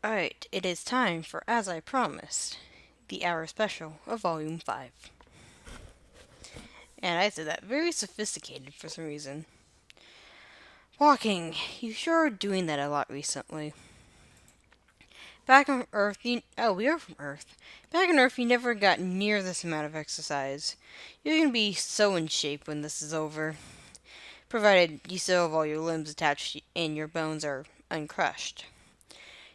Alright, it is time for As I Promised, the hour special of Volume 5. And I said that very sophisticated for some reason. Walking, you sure are doing that a lot recently. Back on Earth, we are from Earth. Back on Earth, you never got near this amount of exercise. You're gonna be so in shape when this is over, provided you still have all your limbs attached and your bones are uncrushed.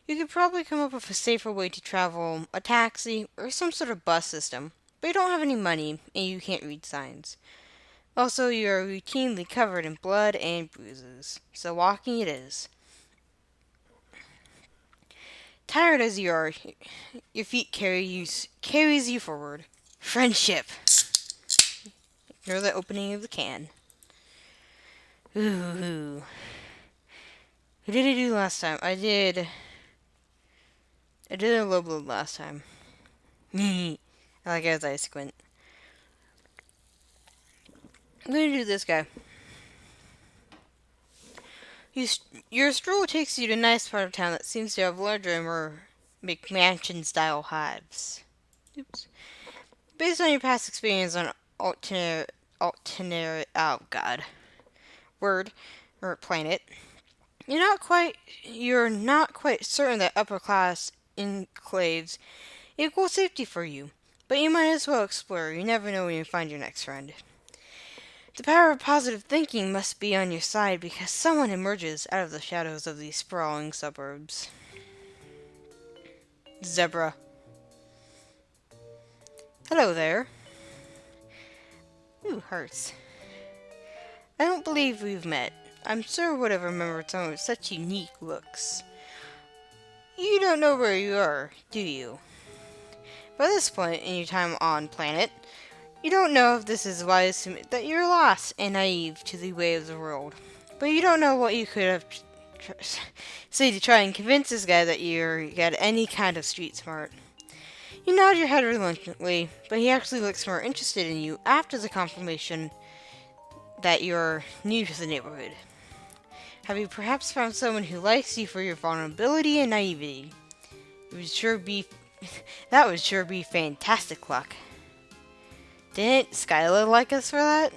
You could probably come up with a safer way to travel, a taxi, or some sort of bus system, but you don't have any money and you can't read signs. Also, you are routinely covered in blood and bruises, so walking it is. Tired as you are, your feet carries you forward. Friendship. You're the opening of the can. Ooh. What did I do last time? I did a low blood last time. I like as I squint. I'm gonna do this guy. Your stroll takes you to a nice part of town that seems to have larger and more McMansion-style hives. Oops. Based on your past experience on oh god, word, or planet, you're not quite certain that upper class enclaves equal safety for you. But you might as well explore. You never know when you find your next friend. The power of positive thinking must be on your side because someone emerges out of the shadows of these sprawling suburbs. Zebra. Hello there. Ooh, hearts. I don't believe we've met. I'm sure I would have remembered someone with such unique looks. You don't know where you are, do you? By this point in your time on planet, you don't know if this is wise to admit that you're lost and naive to the way of the world. But you don't know what you could have say to try and convince this guy that you're got any kind of street smart. You nod your head reluctantly, but he actually looks more interested in you after the confirmation that you're new to the neighborhood. Have you perhaps found someone who likes you for your vulnerability and naivety? That would sure be fantastic luck. Didn't Skylar like us for that?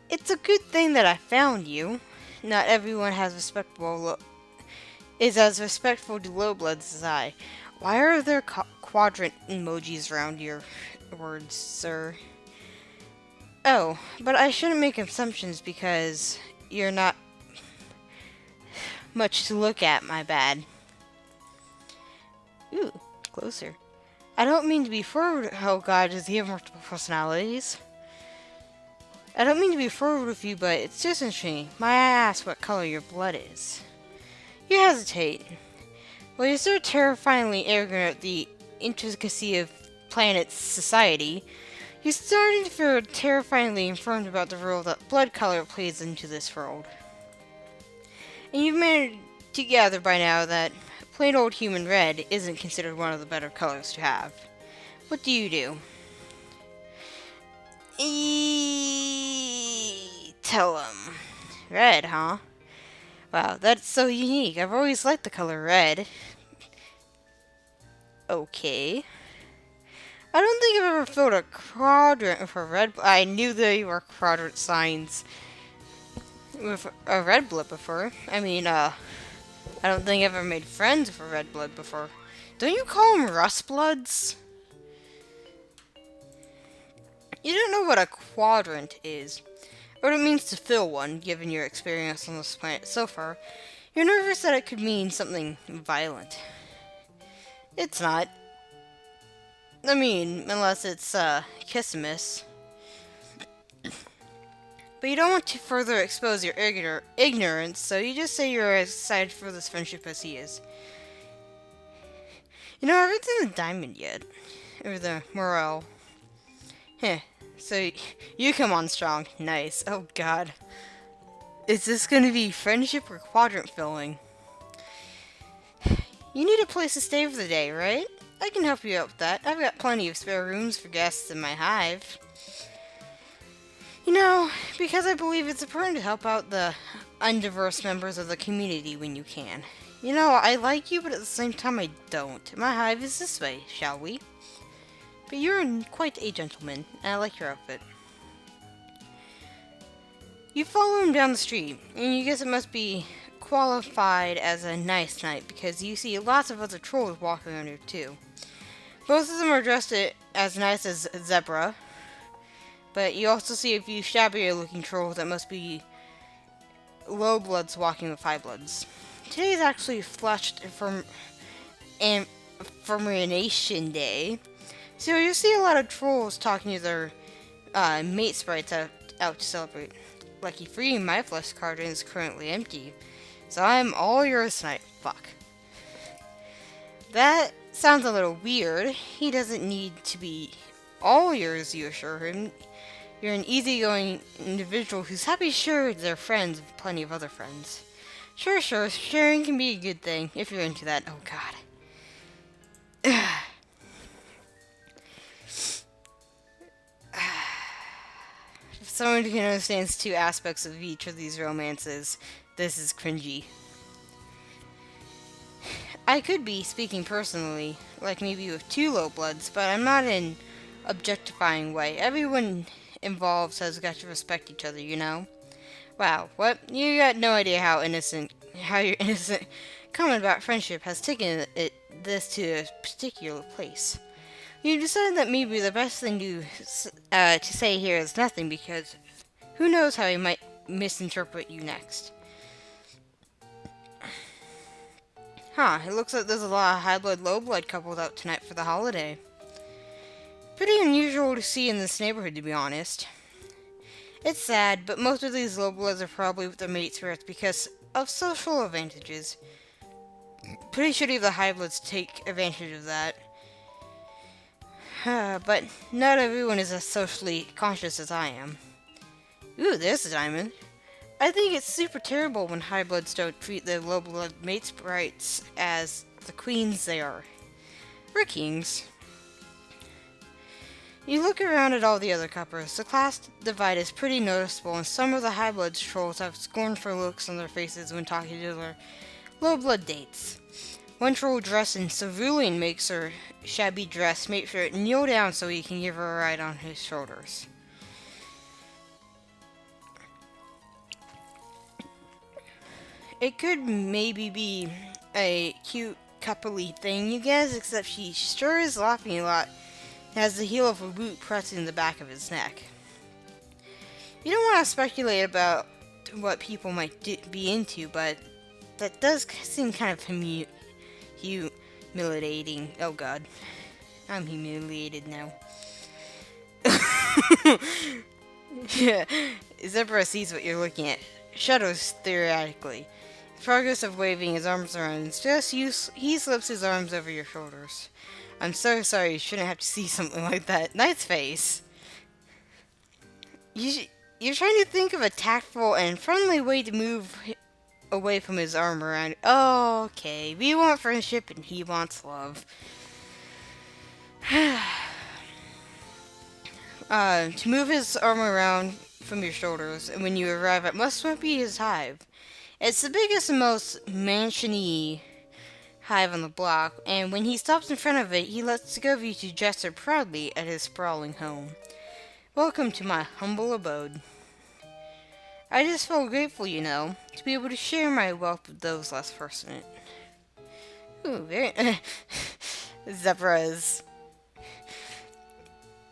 It's a good thing that I found you. Not everyone is as respectful to low bloods as I. Why are there quadrant emojis around your words, sir? Oh, but I shouldn't make assumptions because you're not much to look at, my bad. Ooh, closer. I don't mean to be forward. Oh god, does he have multiple personalities? I don't mean to be forward with you, but it's just interesting. May I ask what color your blood is? You hesitate. Well, you're so terrifyingly arrogant at the intricacy of planet's society. You're starting to feel terrifyingly informed about the role that blood color plays into this world. And you've managed to gather by now that plain old human red isn't considered one of the better colors to have. What do you do? Tell him. Red, huh? Wow, that's so unique. I've always liked the color red. Okay. I don't think I've ever filled a quadrant for red. I knew there were quadrant signs with a red blood before. I don't think I've ever made friends with a red blood before. Don't you call them rust bloods? You don't know what a quadrant is, or what it means to fill one, given your experience on this planet so far. You're nervous that it could mean something violent. It's not. Unless it's, Kissimus. But you don't want to further expose your ignorance, so you just say you're as excited for this friendship as he is. I haven't seen the diamond yet. Or the morale. Heh. So, you come on strong. Nice. Oh, God. Is this gonna be friendship or quadrant filling? You need a place to stay for the day, right? I can help you out with that. I've got plenty of spare rooms for guests in my hive. You know, because I believe it's important to help out the undiverse members of the community when you can. You know, I like you, but at the same time I don't. My hive is this way, shall we? But you're quite a gentleman, and I like your outfit. You follow him down the street, and you guess it must be qualified as a nice night because you see lots of other trolls walking around here too. Both of them are dressed as nice as Zebra, but you also see a few shabbier looking trolls that must be low bloods walking with high bloods. Today is actually flushed from Affirmation Day, so you see a lot of trolls talking to their mate sprites out to celebrate. Lucky for you, my flesh cauldron is currently empty, so I'm all yours tonight. Fuck. That sounds a little weird. He doesn't need to be all yours, you assure him. You're an easygoing individual who's happy to share their friends with plenty of other friends. Sure, sharing can be a good thing if you're into that. Oh god. If someone who understands two aspects of each of these romances, this is cringy. I could be speaking personally, like maybe with two low bloods, but I'm not in objectifying way. Everyone involved has got to respect each other, you know? Wow, what? You got no idea how your innocent comment about friendship has taken this to a particular place. You decided that maybe the best thing to say here is nothing because who knows how he might misinterpret you next. Huh, it looks like there's a lot of high blood, low blood couples out tonight for the holiday. Pretty unusual to see in this neighborhood, to be honest. It's sad, but most of these low bloods are probably with their mate spirits because of social advantages. Pretty shitty if the high bloods take advantage of that. But not everyone is as socially conscious as I am. Ooh, there's a diamond. I think it's super terrible when high bloods don't treat their low blood mate sprites as the queens they are. We're kings. You look around at all the other couples. The class divide is pretty noticeable, and some of the high blood trolls have scornful looks on their faces when talking to their low blood dates. One troll dressed in civilian makes her shabby dress make her kneel down so he can give her a ride on his shoulders. It could maybe be a cute coupley thing, you guys, except she sure is laughing a lot and has the heel of her boot pressing the back of his neck. You don't want to speculate about what people might be into, but that does seem kind of humiliating. Oh god. I'm humiliated now. Yeah, Zebra sees what you're looking at. Shudders theoretically. The progress of waving his arms around. He slips his arms over your shoulders. I'm so sorry, you shouldn't have to see something like that. Nice face. You're trying to think of a tactful and friendly way to move away from his arm around. Oh, okay. We want friendship and he wants love. To move his arm around from your shoulders, and when you arrive at must be his hive. It's the biggest and most mansiony hive on the block, and when he stops in front of it, he lets go of you to gesture proudly at his sprawling home. Welcome to my humble abode. I just feel grateful, you know, to be able to share my wealth with those less fortunate. Ooh, very Zebras.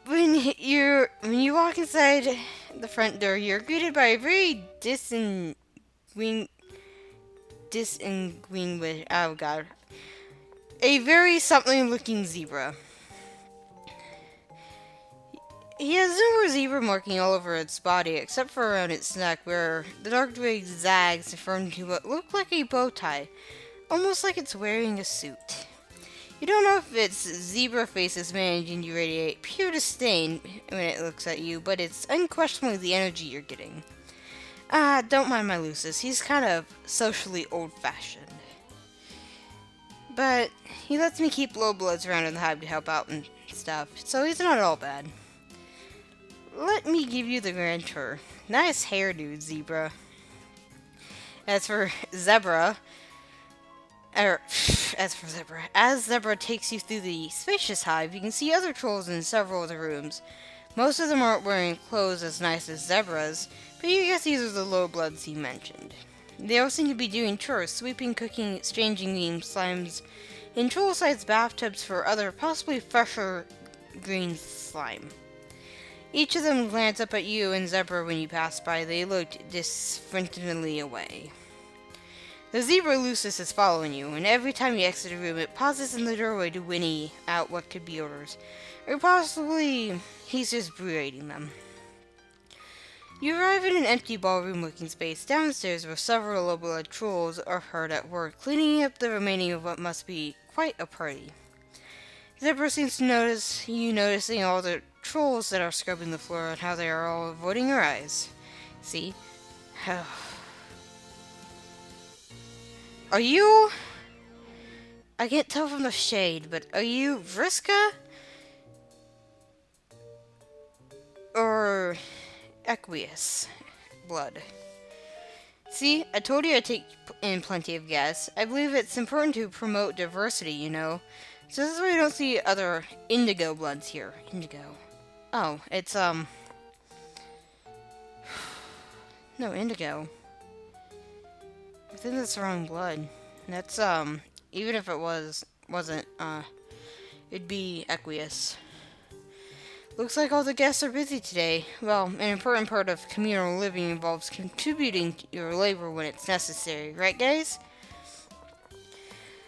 When you walk inside the front door, you're greeted by a very distinguished. Oh god. A very something-looking zebra. He has silver zebra marking all over its body, except for around its neck, where the dark twig zags formed into what looked like a bow tie, almost like it's wearing a suit. You don't know if its zebra face is managing to radiate pure disdain when it looks at you, but it's unquestionably the energy you're getting. Don't mind my Lucis, he's kind of socially old-fashioned. But he lets me keep low bloods around in the hive to help out and stuff, so he's not all bad. let me give you the grand tour. Nice hairdo, Zebra. As for Zebra, er, as Zebra takes you through the spacious hive, you can see other trolls in several of the rooms. Most of them aren't wearing clothes as nice as Zebra's, but you guess these are the low bloods he mentioned. They all seem to be doing chores, sweeping, cooking, exchanging memes, slimes, in troll-sized bathtubs for other, possibly fresher green slime. Each of them glance up at you and Zebra when you pass by. They look disfriendingly away. The zebra Lucis is following you, and every time you exit a room, it pauses in the doorway to whinny out what could be orders. Or possibly, he's just berating them. You arrive in an empty ballroom-looking space downstairs where several low-blood trolls are hard at work, cleaning up the remaining of what must be quite a party. Zebra seems to notice you noticing all the trolls that are scrubbing the floor and how they are all avoiding your eyes. See? Are you... I can't tell from the shade, but are you Vriska? Or Equius blood? See, I told you I'd take in plenty of guests. I believe it's important to promote diversity, you know. So this is why you don't see other indigo bloods here. Indigo. Oh, it's, No, indigo. I think that's the wrong blood. That's, even if it wasn't, it'd be Equius. Looks like all the guests are busy today. Well, an important part of communal living involves contributing to your labor when it's necessary, right guys?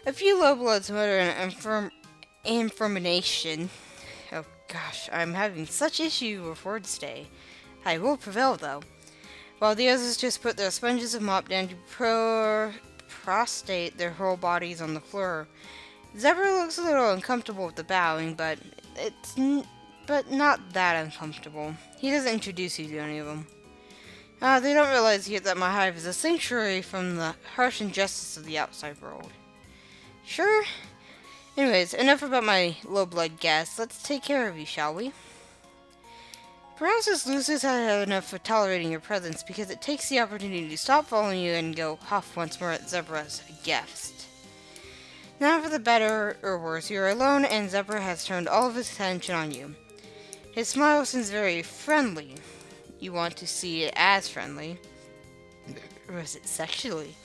A few lowbloods mutter an affirmation. Oh gosh, I'm having such issue with words today. I will prevail though. While the others just put their sponges and mop down to prostrate their whole bodies on the floor. Zebra looks a little uncomfortable with the bowing, but not that uncomfortable. He doesn't introduce you to any of them. They don't realize yet that my hive is a sanctuary from the harsh injustice of the outside world. Sure? Anyways, enough about my low-blood guests. Let's take care of you, shall we? Perhaps this Lucis has had enough for tolerating your presence because it takes the opportunity to stop following you and go huff once more at Zebra's guest. Now for the better or worse, you're alone and Zebra has turned all of his attention on you. His smile seems very friendly. You want to see it as friendly. Or is it sexually?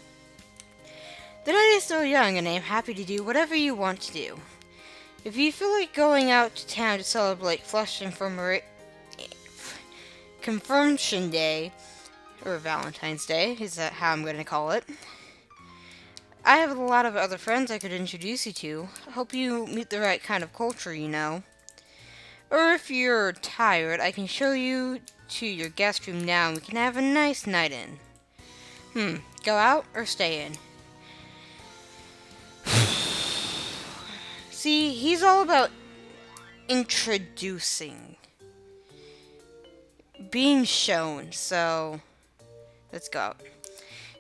The night is still young and I am happy to do whatever you want to do. If you feel like going out to town to celebrate Flush Confirmation Day, or Valentine's Day, is that how I'm going to call it. I have a lot of other friends I could introduce you to. Hope you meet the right kind of culture, you know. Or if you're tired, I can show you to your guest room now and we can have a nice night in. Go out or stay in? See, he's all about introducing. Being shown, so let's go out.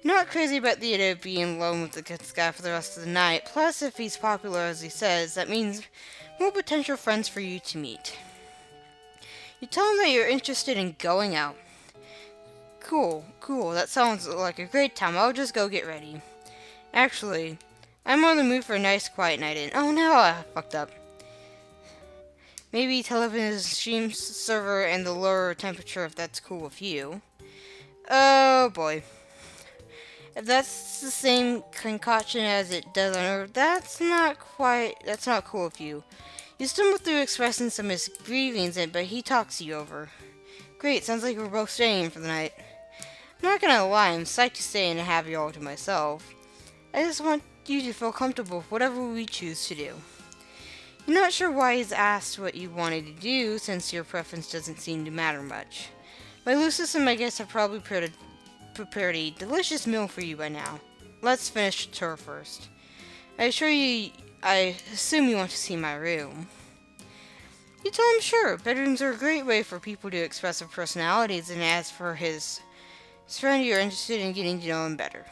Not crazy about the idea of being alone with this guy for the rest of the night. Plus, if he's popular as he says, that means more potential friends for you to meet. You tell him that you're interested in going out. Cool. That sounds like a great time. I'll just go get ready. Actually, I'm on the mood for a nice quiet night in. Oh no, I fucked up. Maybe television stream server and the lower temperature if that's cool with you. Oh boy. If that's the same concoction as it does on Earth, that's not cool with you. You stumble through expressing some misgivings, but he talks you over. Great, sounds like we're both staying for the night. I'm not gonna lie, I'm psyched to stay and have you all to myself. I just want you to feel comfortable with whatever we choose to do. I'm not sure why he's asked what you wanted to do, since your preference doesn't seem to matter much. My Lucis and my guests have probably prepared a delicious meal for you by now. Let's finish the tour first. I assume you want to see my room. You tell him sure. Bedrooms are a great way for people to express their personalities, and as for his friend, you're interested in getting to know him better.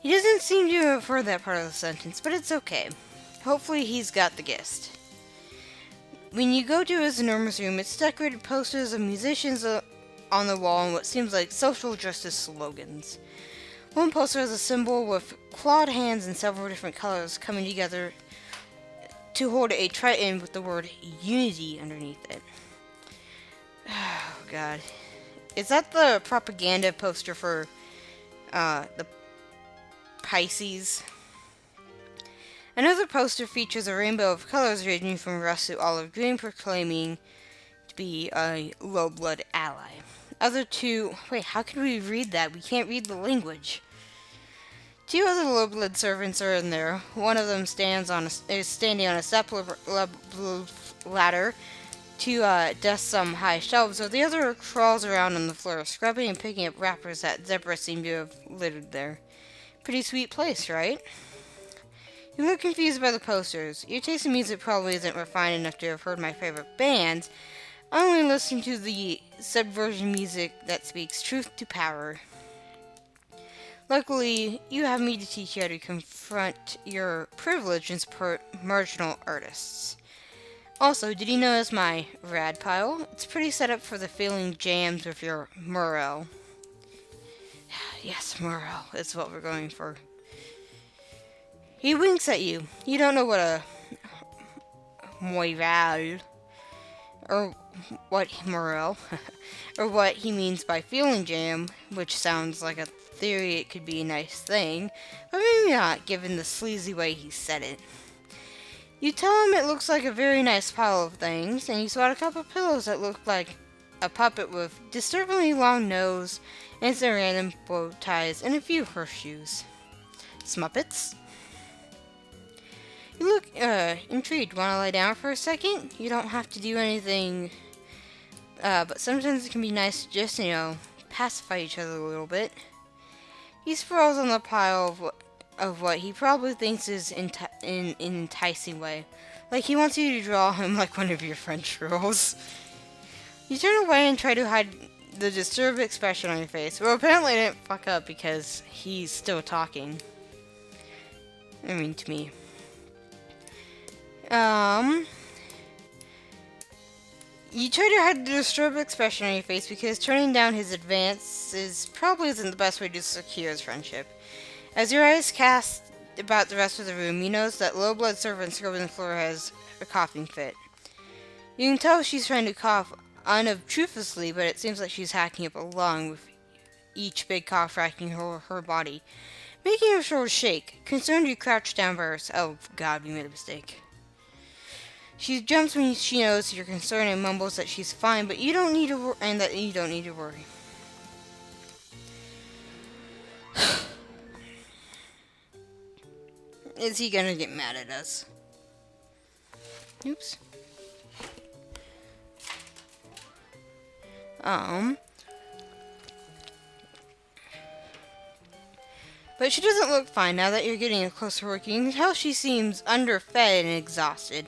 He doesn't seem to have heard that part of the sentence, but it's okay. Hopefully he's got the gist. When you go to his enormous room, it's decorated with posters of musicians on the wall and what seems like social justice slogans. One poster has a symbol with clawed hands in several different colors coming together to hold a triton with the word unity underneath it. Oh god. Is that the propaganda poster for the Pisces? Another poster features a rainbow of colors ranging from rust to olive green, proclaiming to be a low blood ally. Other two... Wait, how can we read that? We can't read the language. Two other low blood servants are in there. One of them is standing on a step ladder to dust some high shelves, while the other crawls around on the floor, scrubbing and picking up wrappers that zebras seem to have littered there. Pretty sweet place, right? You look confused by the posters. Your taste in music probably isn't refined enough to have heard my favorite bands. I only listen to the subversion music that speaks truth to power. Luckily, you have me to teach you how to confront your privilege and support marginal artists. Also, did you notice my rad pile? It's pretty set up for the feeling jams with your morale. Yes, morale is what we're going for. He winks at you. You don't know what a morale or what morale or what he means by feeling jam, which sounds like a theory it could be a nice thing, but maybe not given the sleazy way he said it. You tell him it looks like a very nice pile of things, and you spot a couple of pillows that look like a puppet with disturbingly long nose and some random bow ties and a few horseshoes. Smuppets? You look intrigued. Want to lie down for a second? You don't have to do anything, but sometimes it can be nice to just, pacify each other a little bit. He sprawls on the pile of what he probably thinks is in an enticing way. Like he wants you to draw him like one of your French girls. You turn away and try to hide the disturbed expression on your face. Well, apparently I didn't fuck up because he's still talking. I mean, to me. You try to hide the disturbed expression on your face because turning down his advances probably isn't the best way to secure his friendship. As your eyes cast about the rest of the room, you notice that low blood servant scrubbing the floor has a coughing fit. You can tell she's trying to cough unobtrusively, but it seems like she's hacking up a lung with each big cough racking her body, making her shoulders shake. Concerned, you crouch down by her. Oh god, we made a mistake. She jumps when she knows you're concerned and mumbles that she's fine, but you don't need to that you don't need to worry. Is he gonna get mad at us? Oops. But she doesn't look fine now that you're getting a closer look. You can tell she seems underfed and exhausted,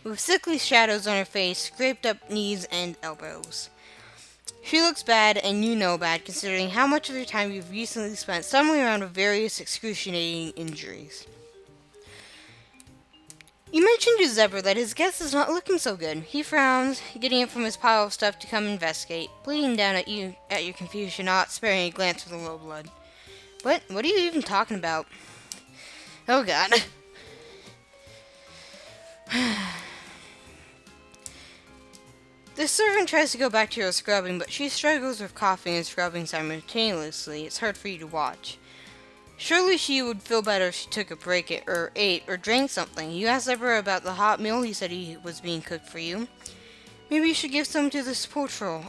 with sickly shadows on her face, scraped up knees and elbows. She looks bad, and you know bad, considering how much of your time you've recently spent stumbling around with various excruciating injuries. You mentioned to Zebra that his guest is not looking so good. He frowns, getting up from his pile of stuff to come investigate, blinking down at you at your confusion, not sparing a glance for the low blood. What are you even talking about? Oh god. The servant tries to go back to her scrubbing, but she struggles with coughing and scrubbing simultaneously. It's hard for you to watch. Surely she would feel better if she took a break or ate or drank something. You asked Zebra about the hot meal he said he was being cooked for you. Maybe you should give some to the support troll.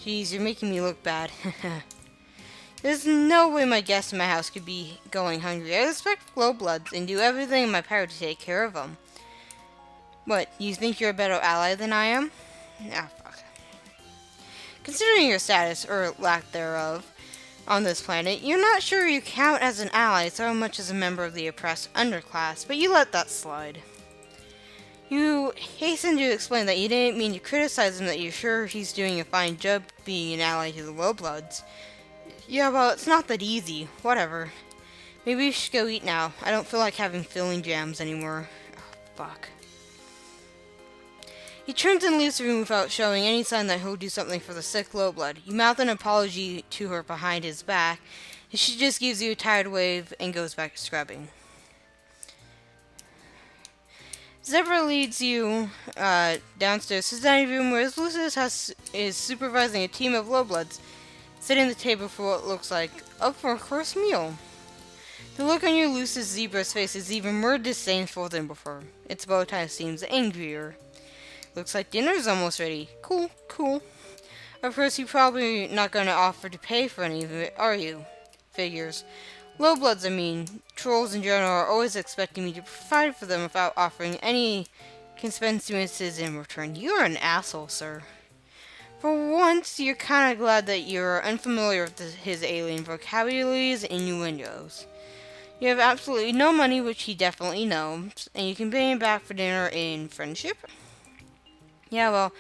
Jeez, you're making me look bad. There's no way my guests in my house could be going hungry. I respect low bloods and do everything in my power to take care of them. What, you think you're a better ally than I am? Ah, fuck. Considering your status, or lack thereof, on this planet, you're not sure you count as an ally so much as a member of the oppressed underclass, but you let that slide. You hasten to explain that you didn't mean to criticize him, that you're sure he's doing a fine job being an ally to the lowbloods. Yeah, well, it's not that easy. Whatever. Maybe we should go eat now. I don't feel like having filling jams anymore. Oh, fuck. He turns and leaves the room without showing any sign that he'll do something for the sick Lowblood. You mouth an apology to her behind his back, and she just gives you a tired wave and goes back to scrubbing. Zebra leads you downstairs to the dining room where Lucius is supervising a team of Lowbloods, sitting at the table for what looks like up for a course meal. The look on your Lucius Zebra's face is even more disdainful than before. Its bow tie seems angrier. Looks like dinner's almost ready. Cool, cool. Of course, you're probably not going to offer to pay for any of it, are you? Figures. Lowbloods, I mean. Trolls in general are always expecting me to provide for them without offering any conspicuousness in return. You're an asshole, sir. For once, you're kind of glad that you're unfamiliar with his alien vocabularies and innuendos. You have absolutely no money, which he definitely knows, and you can pay him back for dinner in friendship? Yeah, well,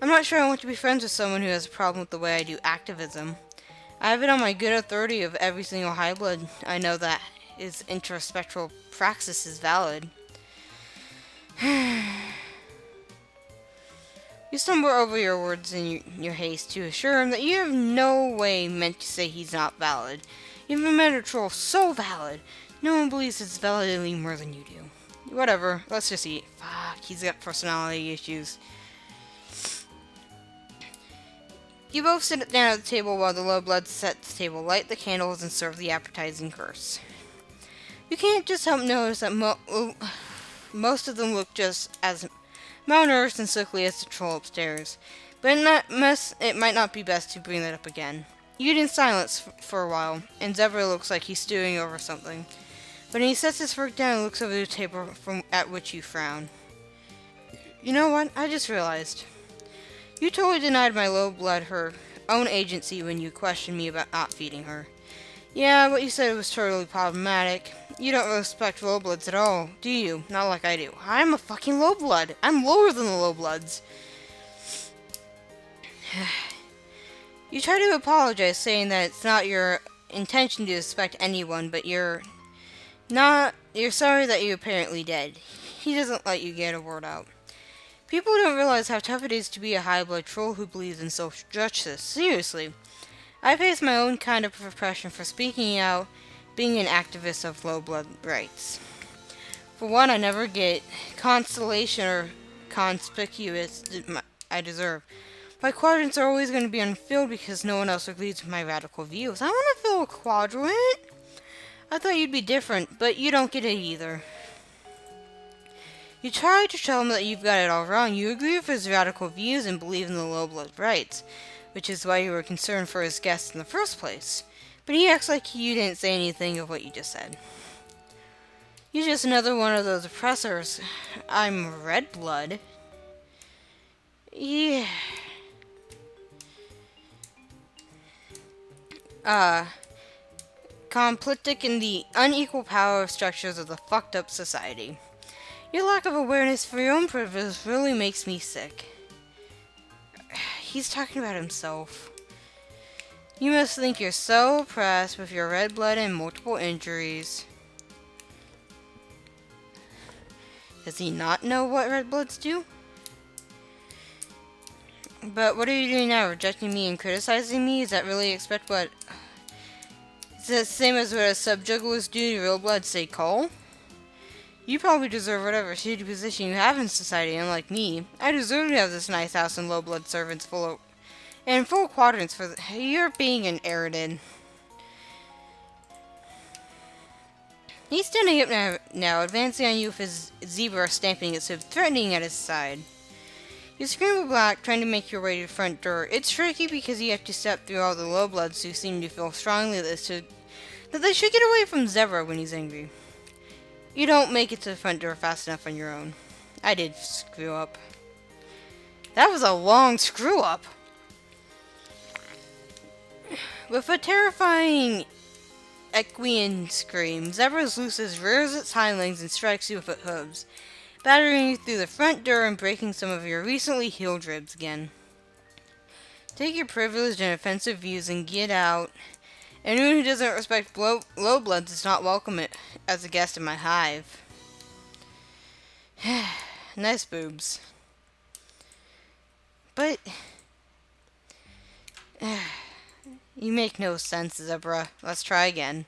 I'm not sure I want to be friends with someone who has a problem with the way I do activism. I have it on my good authority of every single Highblood I know that his introspectual praxis is valid. You stumble over your words in your haste to assure him that you have no way meant to say he's not valid. You've met a troll so valid, no one believes it's validly more than you do. Whatever, let's just eat. Fuck, he's got personality issues. You both sit down at the table while the Lowbloods set the table, light the candles, and serve the appetizing course. You can't just help notice that most of them look just as malnourished and sickly as the troll upstairs, but it might not be best to bring that up again. You eat in silence for a while, and Zebra looks like he's stewing over something. But he sets his fork down and looks over the table at which you frown. You know what? I just realized. You totally denied my Lowblood her own agency when you questioned me about not feeding her. Yeah, what you said was totally problematic. You don't respect Lowbloods at all, do you? Not like I do. I'm a fucking Lowblood. I'm lower than the Lowbloods. You try to apologize, saying that it's not your intention to suspect anyone, but you're sorry that you apparently did. He doesn't let you get a word out. People don't realize how tough it is to be a high-blood troll who believes in social justice. Seriously. I face my own kind of repression for speaking out, being an activist of Lowblood rights. For one, I never get consolation or conspicuous I deserve. My quadrants are always going to be unfilled because no one else agrees with my radical views. I want to fill a quadrant. I thought you'd be different, but you don't get it either. You try to tell him that you've got it all wrong. You agree with his radical views and believe in the Lowblood rights, which is why you were concerned for his guests in the first place. But he acts like you didn't say anything of what you just said. You're just another one of those oppressors. I'm red blood. Yeah. Complicit in the unequal power structures of the fucked up society. Your lack of awareness for your own privilege really makes me sick. He's talking about himself. You must think you're so oppressed with your red blood and multiple injuries. Does he not know what red bloods do? But what are you doing now? Rejecting me and criticizing me? Is that really expect what? Is that the same as what a subjugglers do to real blood, say Cole? You probably deserve whatever shitty position you have in society, unlike me. I deserve to have this nice house and low-blood servants full quadrants for you're being an Eridan. He's standing up now, advancing on you with his zebra stamping its hip, threatening at his side. You scramble back, trying to make your way to the front door. It's tricky because you have to step through all the low-bloods who seem to feel strongly that they should get away from Zebra when he's angry. You don't make it to the front door fast enough on your own. I did screw up. That was a long screw up. With a terrifying equine scream, Zebra's Lucis rears its hind legs and strikes you with its hooves, battering you through the front door and breaking some of your recently healed ribs again. Take your privileged and offensive views and get out. Anyone who doesn't respect low bloods is not welcome as a guest in my hive. Nice boobs. But you make no sense, Zebra. Let's try again.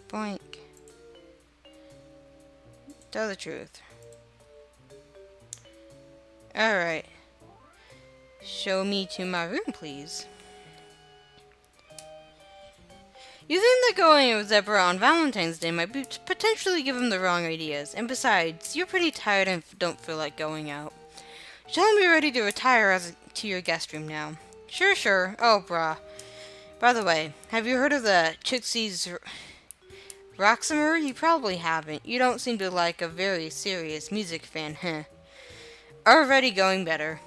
Boink. Tell the truth. Alright. Show me to my room, please. You think that going with Zebra on Valentine's Day might potentially give him the wrong ideas, and besides, you're pretty tired and don't feel like going out. Tell him you're ready to retire to your guest room now. Sure. Oh, brah. By the way, have you heard of the Chicksee's Roxamer? You probably haven't. You don't seem to like a very serious music fan, huh? Already going better.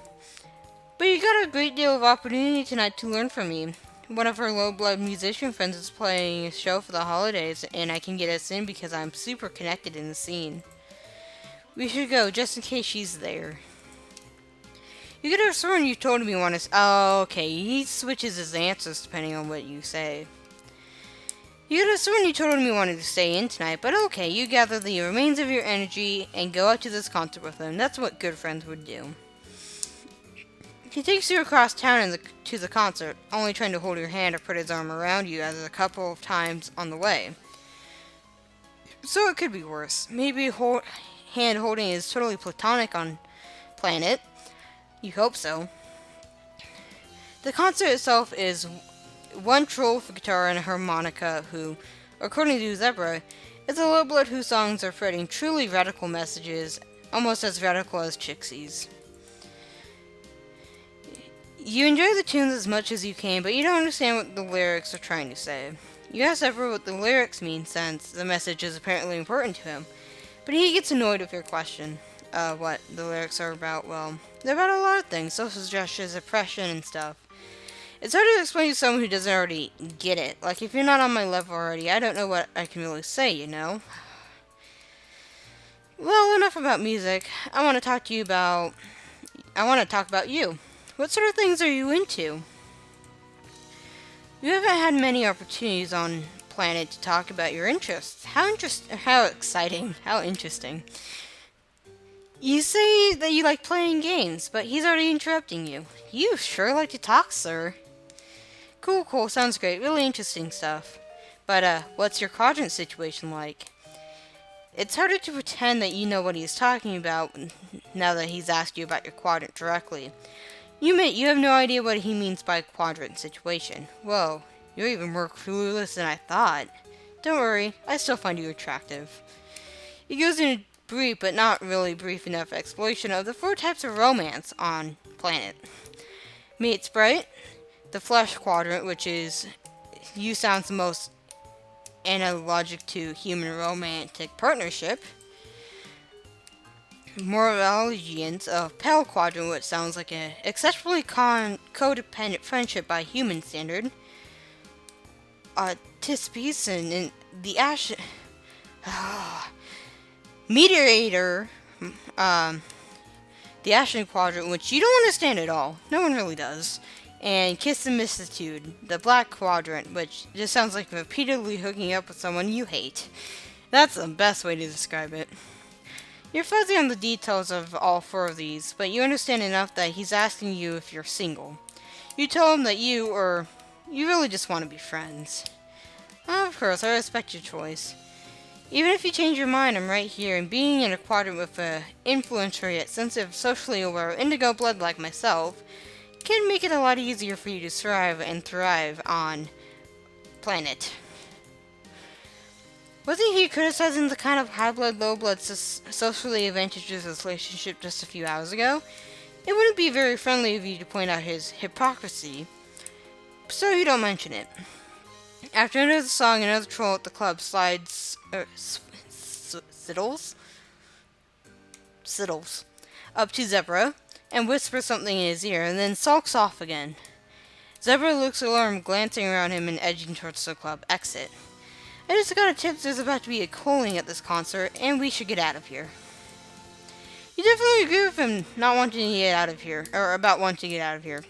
But you got a great deal of opportunity tonight to learn from me. One of her low-blood musician friends is playing a show for the holidays, and I can get us in because I'm super connected in the scene. We should go, just in case she's there. You could have sworn you told me one is... Oh, okay, he switches his answers depending on what you say. You could have sworn you told me you wanted to stay in tonight, but okay, you gather the remains of your energy and go out to this concert with him. That's what good friends would do. He takes you across town to the concert, only trying to hold your hand or put his arm around you as a couple of times on the way. So it could be worse. Maybe hand holding is totally platonic on planet. You hope so. The concert itself is one troll with a guitar and a harmonica who, according to Zebra, is a low-blood whose songs are spreading truly radical messages, almost as radical as Chicksee's. You enjoy the tunes as much as you can, but you don't understand what the lyrics are trying to say. You ask Zebra what the lyrics mean since the message is apparently important to him, but he gets annoyed with your question. What the lyrics are about? Well, they're about a lot of things, social justice, oppression, and stuff. It's hard to explain to someone who doesn't already get it. Like, if you're not on my level already, I don't know what I can really say, you know? Well, enough about music. I want to talk about you. What sort of things are you into? You haven't had many opportunities on planet to talk about your interests. How exciting. How interesting. You say that you like playing games, but he's already interrupting you. You sure like to talk, sir. Cool. Sounds great. Really interesting stuff. But, what's your quadrant situation like? It's harder to pretend that you know what he's talking about now that he's asked you about your quadrant directly. You admit you have no idea what he means by quadrant situation. Whoa, you're even more clueless than I thought. Don't worry, I still find you attractive. He goes into brief, but not really brief enough exploration of the 4 types of romance on planet. Meet Sprite, the flesh quadrant, which is you sounds the most analogic to human romantic partnership. Moraligians of Pale Quadrant, which sounds like an exceptionally codependent friendship by human standard. Tispies and the Ash... Mediator, the Ashen Quadrant, which you don't understand at all. No one really does. And Kiss and Missitude, the Black Quadrant, which just sounds like repeatedly hooking up with someone you hate. That's the best way to describe it. You're fuzzy on the details of all 4 of these, but you understand enough that he's asking you if you're single. You tell him that you really just want to be friends. Of course, I respect your choice. Even if you change your mind, I'm right here, and being in a quadrant with a influential yet sensitive, socially aware indigo blood like myself can make it a lot easier for you to survive and thrive on planet. Wasn't he criticizing the kind of high blood, low blood, socially advantageous relationship just a few hours ago? It wouldn't be very friendly of you to point out his hypocrisy, so you don't mention it. After another song, another troll at the club slides, siddles up to Zebra and whispers something in his ear, and then sulks off again. Zebra looks alarmed, glancing around him and edging towards the club exit. I just got a tip there's about to be a calling at this concert, and we should get out of here. You definitely agree with him not wanting to get out of here, or about wanting to get out of here.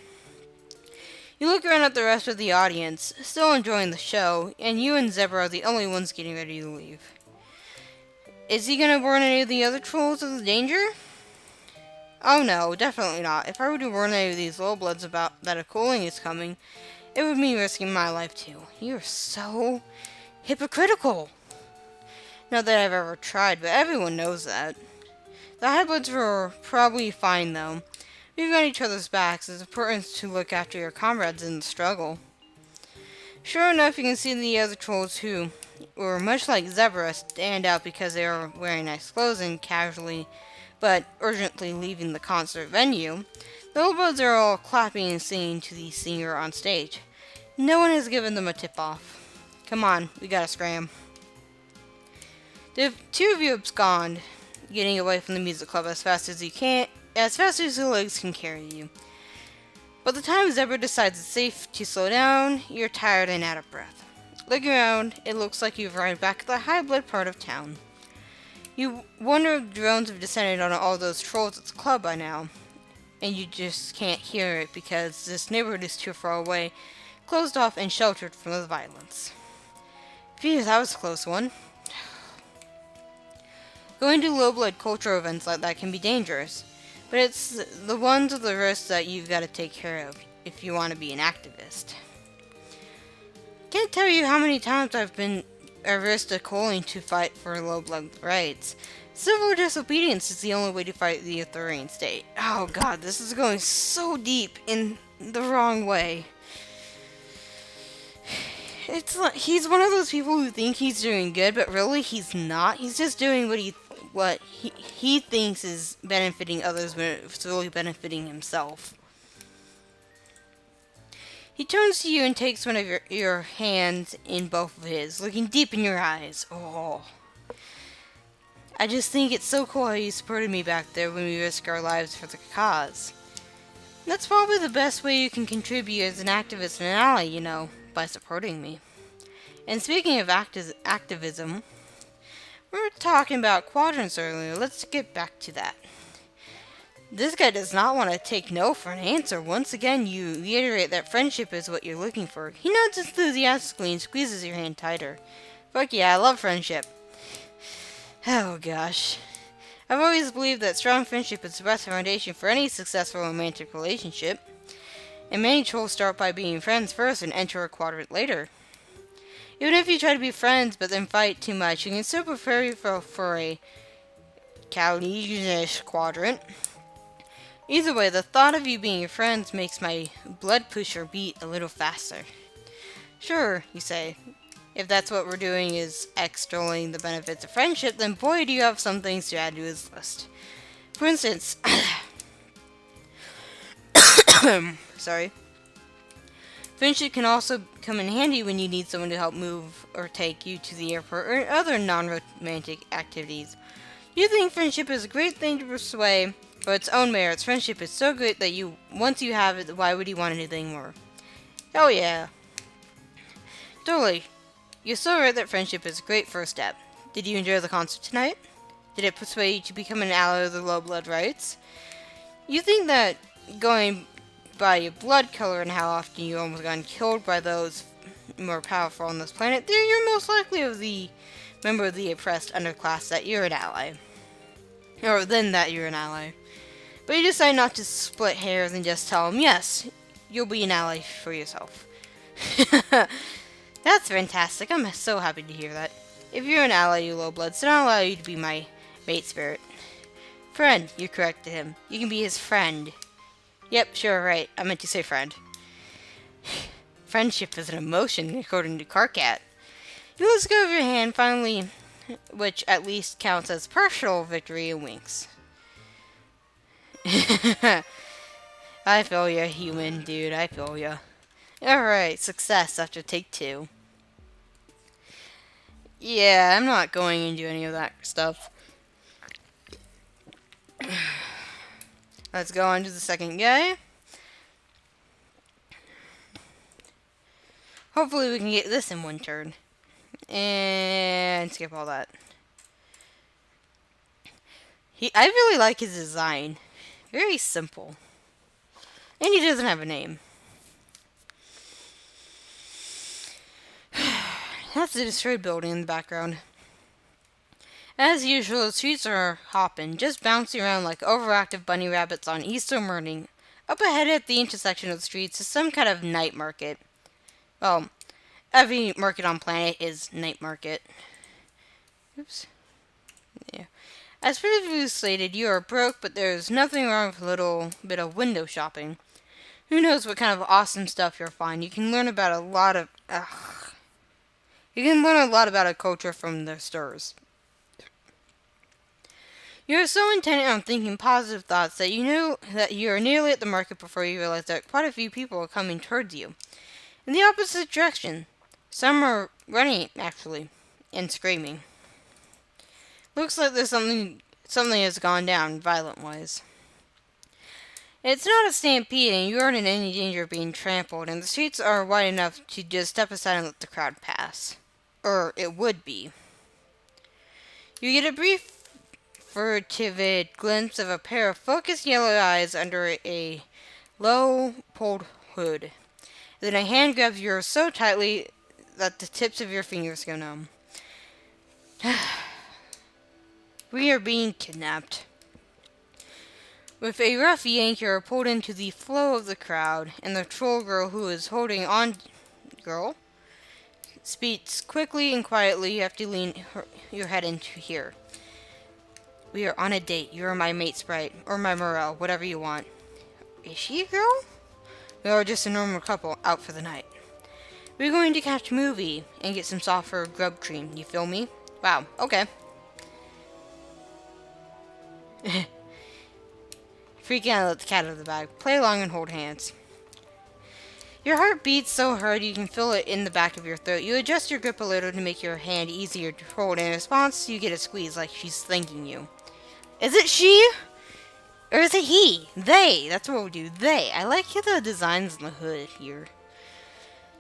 You look around at the rest of the audience, still enjoying the show, and you and Zebra are the only ones getting ready to leave. Is he gonna warn any of the other trolls of the danger? Oh no, definitely not. If I were to warn any of these little bloods about that a cooling is coming, it would mean risking my life too. You're so hypocritical. Not that I've ever tried, but everyone knows that. The Highbloods were probably fine though. We've got each other's backs. It's important to look after your comrades in the struggle. Sure enough, you can see the other trolls who were much like Zebra stand out because they are wearing nice clothes and casually but urgently leaving the concert venue. The little birds are all clapping and singing to the singer on stage. No one has given them a tip-off. Come on, we gotta scram. The two of you abscond, getting away from the music club as fast as you can, as fast as your legs can carry you. By the time Zebra decides it's safe to slow down, you're tired and out of breath. Looking around, it looks like you've arrived back at the high-blood part of town. You wonder if drones have descended on all those trolls at the club by now, and you just can't hear it because this neighborhood is too far away, closed off and sheltered from the violence. Phew, that was a close one. Going to low-blood cultural events like that can be dangerous, but it's the ones with the risks that you've got to take care of if you want to be an activist. Can't tell you how many times I've been risked a calling to fight for low-blood rights. Civil disobedience is the only way to fight the authoritarian state. Oh god, this is going so deep in the wrong way. It's like he's one of those people who think he's doing good, but really he's not. He's just doing what he thinks is benefiting others, but it's really benefiting himself. He turns to you and takes one of your hands in both of his, looking deep in your eyes. Oh. I just think it's so cool how you supported me back there when we risked our lives for the cause. That's probably the best way you can contribute as an activist and an ally, you know, by supporting me. And speaking of activism, we were talking about quadrants earlier. Let's get back to that. This guy does not want to take no for an answer. Once again, you reiterate that friendship is what you're looking for. He nods enthusiastically and squeezes your hand tighter. Fuck yeah, I love friendship. Oh gosh. I've always believed that strong friendship is the best foundation for any successful romantic relationship. And many trolls start by being friends first and enter a quadrant later. Even if you try to be friends but then fight too much, you can still prepare for a Calnesian quadrant. Either way, the thought of you being friends makes my blood pusher beat a little faster. Sure, you say. If that's what we're doing is extolling the benefits of friendship, then boy do you have some things to add to his list. For instance, sorry. Friendship can also come in handy when you need someone to help move or take you to the airport or other non-romantic activities. You think friendship is a great thing to pursue for its own merits. Friendship is so great that once you have it, why would you want anything more? Hell yeah. Totally. You're so right that friendship is a great first step. Did you enjoy the concert tonight? Did it persuade you to become an ally of the low blood rights? You think that going by your blood color and how often you almost gotten killed by those more powerful on this planet, then you're most likely of the member of the oppressed underclass that you're an ally. Or then that you're an ally. But you decide not to split hairs and just tell them, yes, you'll be an ally for yourself. That's fantastic. I'm so happy to hear that. If you're an ally, you low bloods, then I'll allow you to be my mate spirit. Friend, you corrected him. You can be his friend. Yep, sure, right. I meant to say friend. Friendship is an emotion, according to Carcat. You let go of your hand, finally, which at least counts as partial victory, and winks. I feel ya, human dude. I feel ya. Alright, success after take 2. Yeah, I'm not going into any of that stuff. Let's go on to the second guy. Hopefully we can get this in one turn. And skip all that. I really like his design. Very simple. And he doesn't have a name. That's the destroyed building in the background. As usual, the streets are hopping, just bouncing around like overactive bunny rabbits on Easter morning. Up ahead at the intersection of the streets is some kind of night market. Well, every market on planet is night market. Oops. Yeah. As previously stated, you are broke, but there's nothing wrong with a little bit of window shopping. Who knows what kind of awesome stuff you'll find. You can learn about a lot of... You can learn a lot about a culture from their stores. You are so intent on thinking positive thoughts that you know that you are nearly at the market before you realize that quite a few people are coming towards you. In the opposite direction. Some are running, actually, and screaming. Looks like there's something has gone down, violent-wise. It's not a stampede, and you aren't in any danger of being trampled, and the streets are wide enough to just step aside and let the crowd pass. Or it would be. You get a brief furtive glimpse of a pair of focused yellow eyes under a low-pulled hood. Then a hand grabs yours so tightly that the tips of your fingers go numb. We are being kidnapped. With a rough yank, you are pulled into the flow of the crowd, and the troll girl who is holding on... Girl? Speaks quickly and quietly. You have to lean your head into here. We are on a date. You are my mate sprite, or my morel, whatever you want. Is she a girl? We are just a normal couple, out for the night. We're going to catch a movie and get some softer grub cream. You feel me? Wow, okay. Freaking out, let the cat out of the bag. Play along and hold hands. Your heart beats so hard you can feel it in the back of your throat. You adjust your grip a little to make your hand easier to hold. In response, you get a squeeze like she's thanking you. Is it she? Or is it he? They. That's what we do. They. I like the designs on the hood here.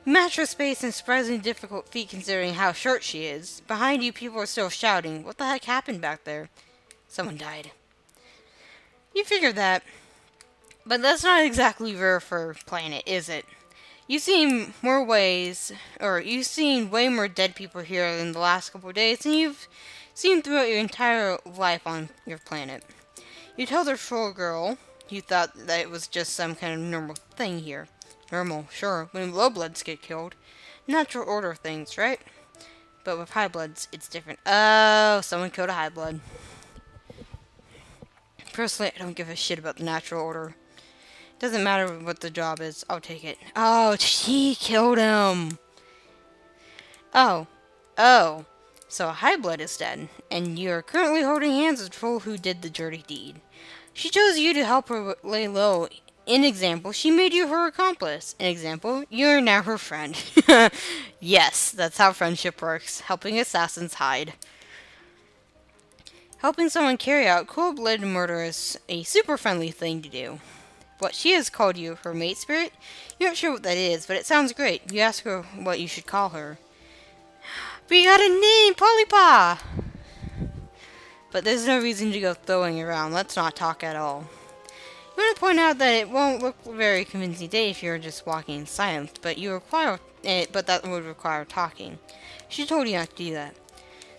You match her space in surprisingly difficult feat considering how short she is. Behind you, people are still shouting. What the heck happened back there? Someone died. You figured that. But that's not exactly rare for planet, is it? You've seen way more dead people here in the last couple of days than you've seen throughout your entire life on your planet. You tell the troll girl you thought that it was just some kind of normal thing here. Normal, sure, when low bloods get killed. Natural order things, right? But with high bloods, it's different. Oh, someone killed a high blood. Personally, I don't give a shit about the natural order. Doesn't matter what the job is, I'll take it. Oh, she killed him! Oh. So a high blood is dead, and you're currently holding hands with the troll who did the dirty deed. She chose you to help her lay low. In example, she made you her accomplice. In example, you're now her friend. Yes, that's how friendship works. Helping assassins hide. Helping someone carry out cold-blooded murder is a super friendly thing to do. What she has called you her mate spirit? You're not sure what that is, but it sounds great. You ask her what you should call her. We got a name, Polypa! But there's no reason to go throwing around. Let's not talk at all. I want to point out that it won't look very convincing today if you're just walking in silence, but that would require talking. She told you not to do that.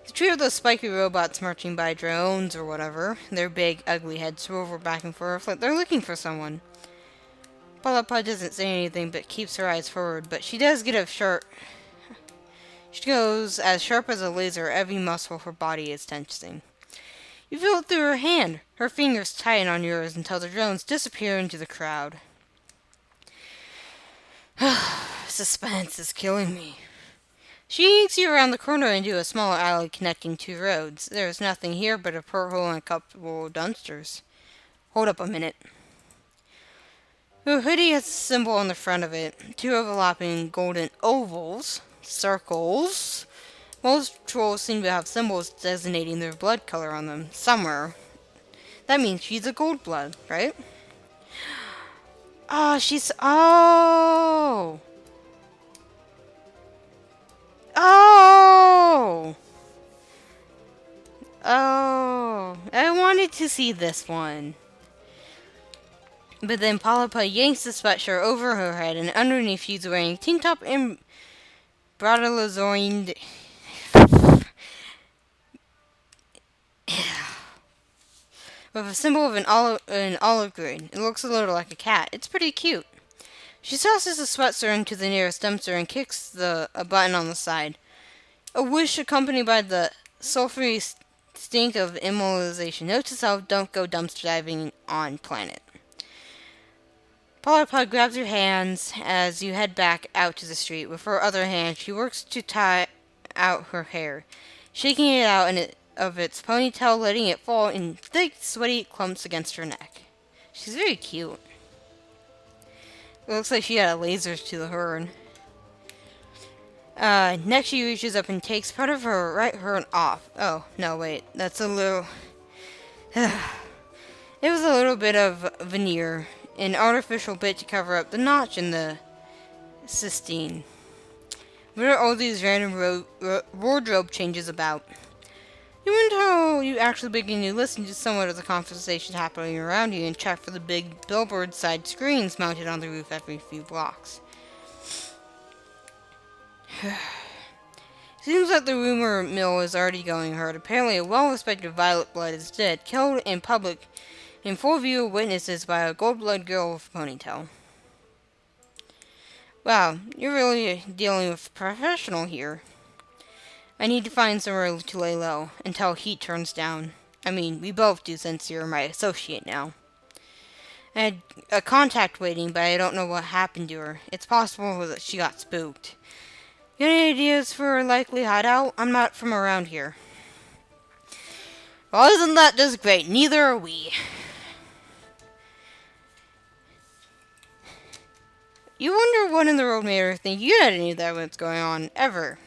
The trio of those spiky robots marching by drones or whatever, their big, ugly heads swivel back and forth like they're looking for someone. Palapa doesn't say anything but keeps her eyes forward, but she does get a sharp... She goes as sharp as a laser. Every muscle of her body is tensing. You feel it through her hand. Her fingers tighten on yours until the drones disappear into the crowd. Suspense is killing me. She yanks you around the corner into a smaller alley connecting two roads. There is nothing here but a porthole and a couple of dumpsters. Hold up a minute. Her hoodie has a symbol on the front of it. Two overlapping golden ovals. Circles. Most trolls seem to have symbols designating their blood color on them. Somewhere. That means she's a gold blood, right? Oh, she's... Oh! Oh! Oh! I wanted to see this one. But then Polypa yanks the sweatshirt over her head, and underneath she's wearing a tank top and Bradalazoined with a symbol of an olive green. It looks a little like a cat. It's pretty cute. She tosses the sweatshirt into the nearest dumpster and kicks a button on the side. A whoosh accompanied by the sulfury stink of immortalization. Note to self, don't go dumpster diving on planet. Polypod grabs your hands as you head back out to the street. With her other hand, she works to tie out her hair, shaking it out of its ponytail, letting it fall in thick, sweaty clumps against her neck. She's very cute. It looks like she had a laser to the horn. Next she reaches up and takes part of her right horn off. Oh, no, wait. That's a little... It was a little bit of veneer. An artificial bit to cover up the notch in the cystine. What are all these random wardrobe changes about? You wonder how you actually begin to listen to somewhat of the conversation happening around you and check for the big billboard side screens mounted on the roof every few blocks. Seems like the rumor mill is already going hard. Apparently a well-respected Violet Blood is dead, killed in public in full view of witnesses by a gold-blood girl with a ponytail. Wow, you're really dealing with a professional here. I need to find somewhere to lay low until heat turns down. I mean, we both do since you're my associate now. I had a contact waiting, but I don't know what happened to her. It's possible that she got spooked. You got any ideas for a likely hideout? I'm not from around here. Well, isn't that just great? Neither are we. You wonder what in the world made her think you had any of that what's going on, ever.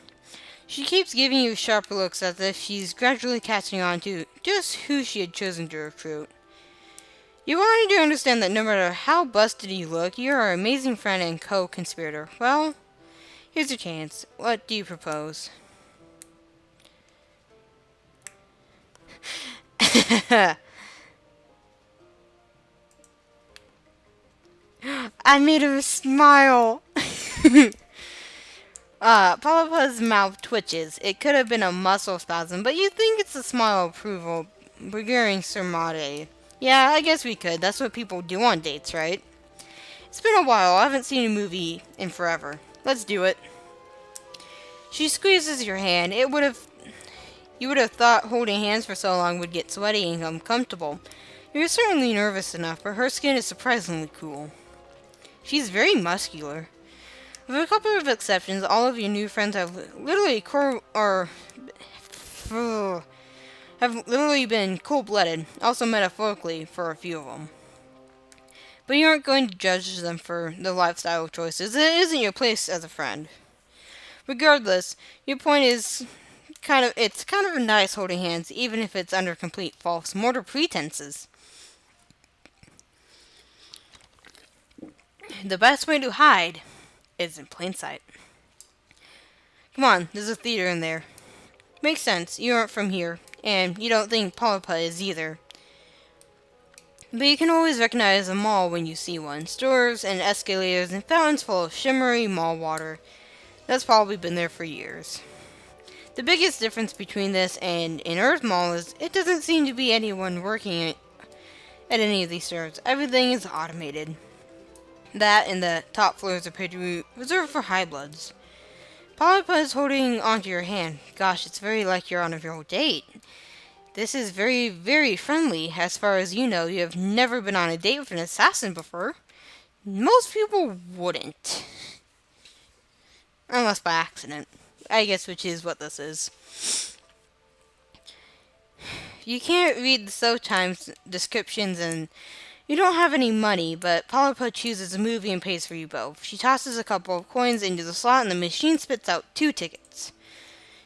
She keeps giving you sharp looks as if she's gradually catching on to just who she had chosen to recruit. You want her to understand that no matter how busted you look, you're our amazing friend and co-conspirator. Well, here's your chance. What do you propose? I made her smile. Papa's mouth twitches. It could have been a muscle spasm, but you think it's a smile of approval, beguiling Surmade. Yeah, I guess we could. That's what people do on dates, right? It's been a while. I haven't seen a movie in forever. Let's do it. She squeezes your hand. You would have thought holding hands for so long would get sweaty and uncomfortable. You're certainly nervous enough, but her skin is surprisingly cool. She's very muscular. With a couple of exceptions, all of your new friends have literally been cold-blooded, also metaphorically for a few of them. But you aren't going to judge them for their lifestyle choices. It isn't your place as a friend. Regardless, your point is it's kind of nice holding hands, even if it's under complete false mortar pretenses. The best way to hide is in plain sight. Come on, there's a theater in there. Makes sense, you aren't from here, and you don't think Polypa is either. But you can always recognize a mall when you see one. Stores and escalators and fountains full of shimmery mall water. That's probably been there for years. The biggest difference between this and an Earth Mall is it doesn't seem to be anyone working at any of these stores. Everything is automated. That and the top floors appear to be reserved for high bloods. Polypa is holding onto your hand. Gosh, it's very like you're on a real date. This is very, very friendly. As far as you know, you have never been on a date with an assassin before. Most people wouldn't. Unless by accident. I guess which is what this is. You can't read the Showtime's descriptions and you don't have any money, but Polypa chooses a movie and pays for you both. She tosses a couple of coins into the slot and the machine spits out 2 tickets.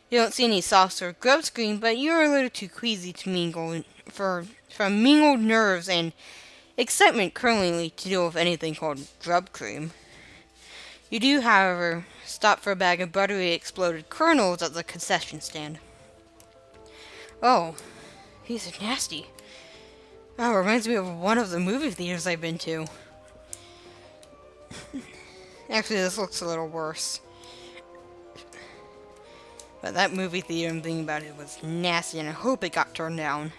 You don't see any sauce or grub screen, but you're a little too queasy to mingle from mingled nerves and excitement currently to deal with anything called grub cream. You do, however, stop for a bag of buttery exploded kernels at the concession stand. Oh, these are nasty. Oh, reminds me of one of the movie theaters I've been to. Actually, this looks a little worse. But that movie theater I'm thinking about it was nasty, and I hope it got turned down.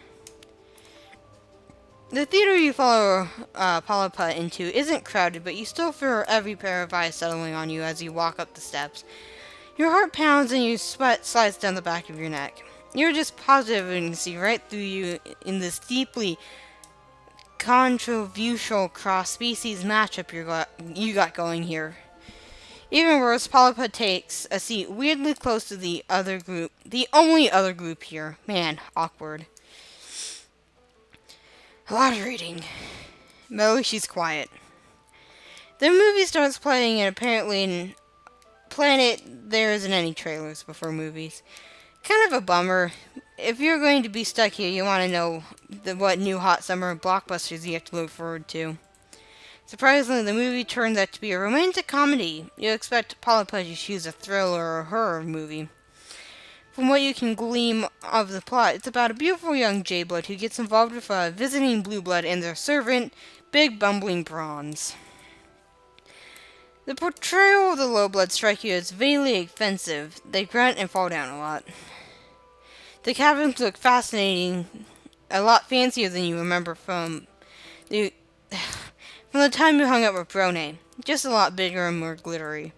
The theater you follow Polypa into isn't crowded, but you still feel every pair of eyes settling on you as you walk up the steps. Your heart pounds and your sweat slides down the back of your neck. You're just positive and can see right through you in this deeply controversial cross-species matchup you got going here. Even worse, Polypa takes a seat weirdly close to the other group. The only other group here. Man, awkward. A lot of reading. But at least she's quiet. The movie starts playing, and apparently in Planet there isn't any trailers before movies. Kind of a bummer. If you're going to be stuck here, you want to know what new hot summer blockbusters you have to look forward to. Surprisingly, the movie turns out to be a romantic comedy. You expect Polypa to choose a thriller or horror movie. From what you can glean of the plot, it's about a beautiful young J-Blood who gets involved with a visiting Blue Blood and their servant, Big Bumbling Bronze. The portrayal of the low blood strike you as vaguely offensive. They grunt and fall down a lot. The cabins look fascinating, a lot fancier than you remember from the time you hung out with Brone. Just a lot bigger and more glittery.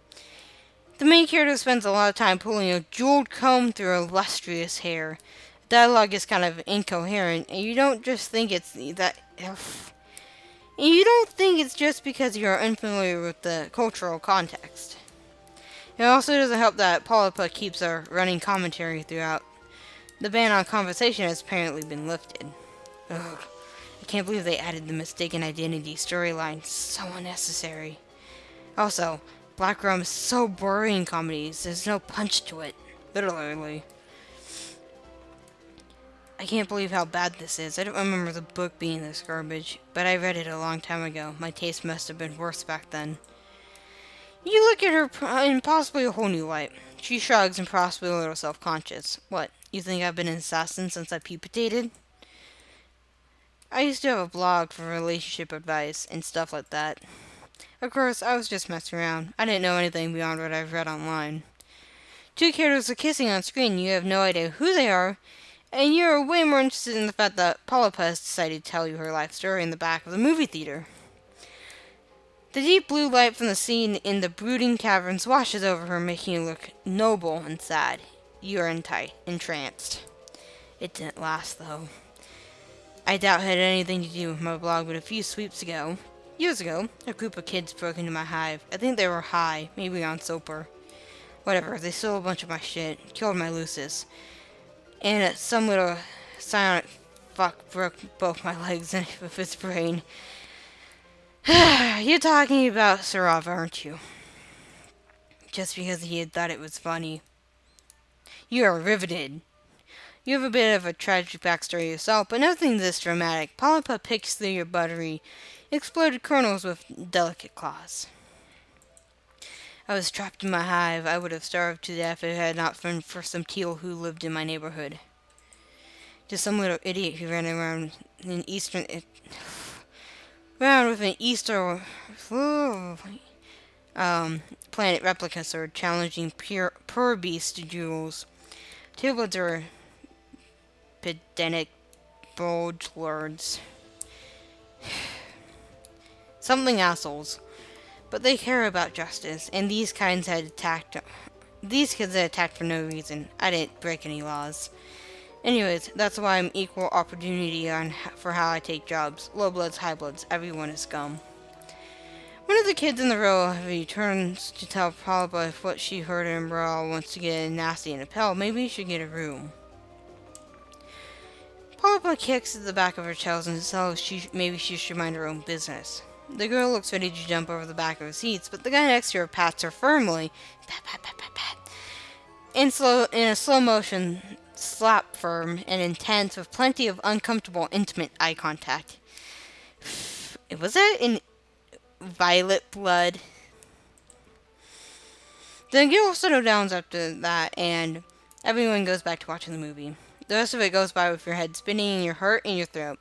The main character spends a lot of time pulling a jeweled comb through her lustrous hair. Dialogue is kind of incoherent, and you don't think it's just because you are unfamiliar with the cultural context. It also doesn't help that Polypa keeps a running commentary throughout. The ban on conversation has apparently been lifted. Ugh. I can't believe they added the mistaken identity storyline. So unnecessary. Also, Black Rum is so boring in comedies. There's no punch to it. Literally. I can't believe how bad this is. I don't remember the book being this garbage, but I read it a long time ago. My taste must have been worse back then. You look at her in possibly a whole new light. She shrugs and possibly a little self-conscious. What, you think I've been an assassin since I pupitated? I used to have a blog for relationship advice and stuff like that. Of course, I was just messing around. I didn't know anything beyond what I've read online. Two characters are kissing on screen. You have no idea who they are, and you're way more interested in the fact that Polypa has decided to tell you her life story in the back of the movie theater. The deep blue light from the scene in the brooding caverns washes over her, making you look noble and sad. You are entranced. It didn't last, though. I doubt it had anything to do with my blog, but a few years ago, a group of kids broke into my hive. I think they were high, maybe on Soper. Whatever, they stole a bunch of my shit, killed my Lucis, and some little silent fuck broke both my legs with his brain. You're talking about Sarov, aren't you? Just because he had thought it was funny. You are riveted. You have a bit of a tragic backstory yourself, but nothing this dramatic. Polypa picks through your buttery exploded kernels with delicate claws. I was trapped in my hive. I would have starved to death if it had not been for some teal who lived in my neighborhood. Just some little idiot who ran around with an Easter planet replica sword, challenging poor beast duels. Tailblades are pedantic bulge lords. Something assholes. But they care about justice, and these kids had attacked for no reason. I didn't break any laws. Anyways, that's why I'm equal opportunity for how I take jobs. Low bloods, high bloods, everyone is scum. One of the kids in the row turns to tell Polypa if what she heard in Brawl wants to get nasty in a pill, maybe you should get a room. Polypa kicks at the back of her tails and tells maybe she should mind her own business. The girl looks ready to jump over the back of her seats, but the guy next to her pats her firmly, pat, pat, pat, pat, pat, in a slow motion, slap firm and intense with plenty of uncomfortable, intimate eye contact. Was that in violet blood? The girl settles down after that, and everyone goes back to watching the movie. The rest of it goes by with your head spinning and your heart in your throat.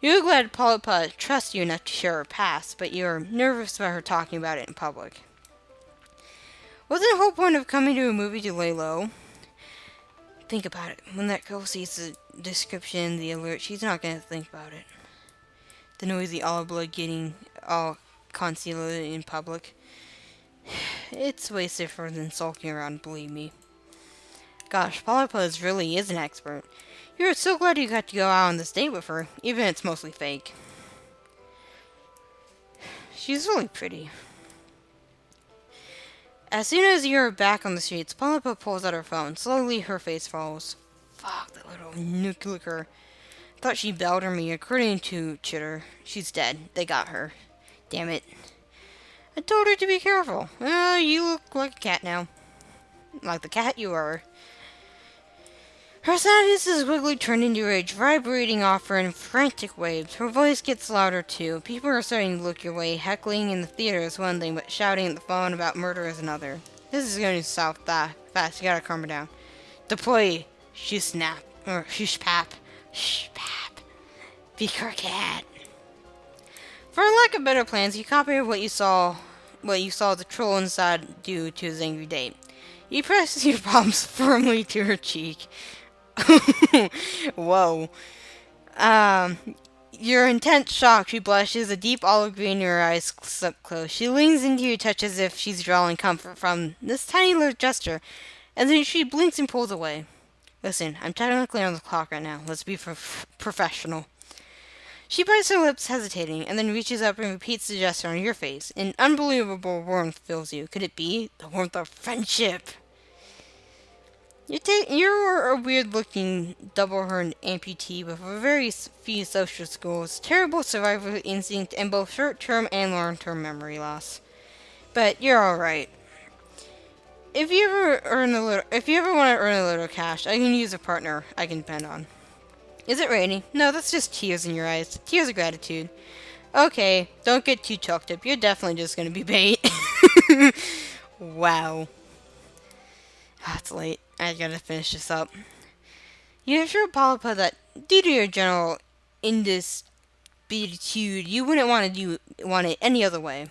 You're glad Polypa trusts you enough to share her past, but you're nervous about her talking about it in public. Wasn't the whole point of coming to a movie to lay low? Think about it. When that girl sees the description, the alert, she's not gonna think about it. The noisy all blood getting all concealed in public. It's way safer than sulking around, believe me. Gosh, Polypus really is an expert. You're so glad you got to go out on this date with her, even if it's mostly fake. She's really pretty. As soon as you're back on the streets, Polypus pulls out her phone. Slowly, her face falls. Fuck, that little nuclear. Thought she bailed on me. According to Chitter, she's dead. They got her. Damn it. I told her to be careful. You look like a cat now. Like the cat you are. Her sadness is quickly turned into rage, vibrating off her in frantic waves. Her voice gets louder too. People are starting to look your way. Heckling in the theater is one thing, but shouting at the phone about murder is another. This is going south fast. You gotta calm her down. Deploy. She snap. Or shush pap. Shh pap. Be cat. For lack of better plans, you copied what you saw the troll inside do to his angry date. You press your palms firmly to her cheek. Whoa. Your intense shock, she blushes, a deep olive green in her eyes slip close. She leans into your touch as if she's drawing comfort from this tiny little gesture, and then she blinks and pulls away. Listen, I'm technically on the clock right now. Let's be professional. She bites her lips, hesitating, and then reaches up and repeats the gesture on your face. An unbelievable warmth fills you. Could it be the warmth of friendship? You're a weird-looking, double-horned amputee with very few social skills, terrible survival instinct, and both short-term and long-term memory loss. But you're all right. If you ever want to earn a little cash, I can use a partner I can depend on. Is it raining? No, that's just tears in your eyes. Tears of gratitude. Okay, don't get too choked up. You're definitely just gonna be bait. Wow. It's late. I gotta finish this up. You assure Polypa that due to your general indisputude, you wouldn't want it any other way.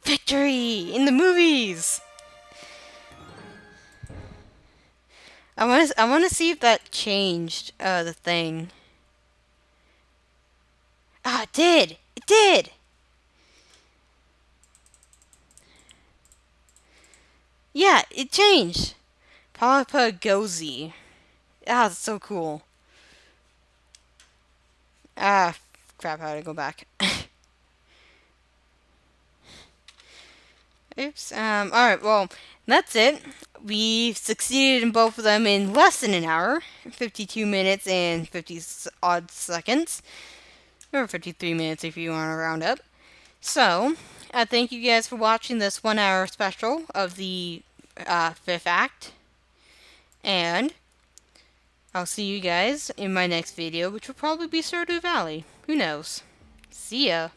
Victory in the movies. I want to see if that changed the thing. Ah, it did. It did. Yeah, it changed. Polypagozy. Ah, that's so cool. Ah, crap, how to go back. Oops. Alright, well, that's it. We succeeded in both of them in less than an hour. 52 minutes and 50 odd seconds. Or 53 minutes if you want to round up. So, I thank you guys for watching this 1 hour special of the 5th act. And I'll see you guys in my next video, which will probably be Stardew Valley. Who knows? See ya.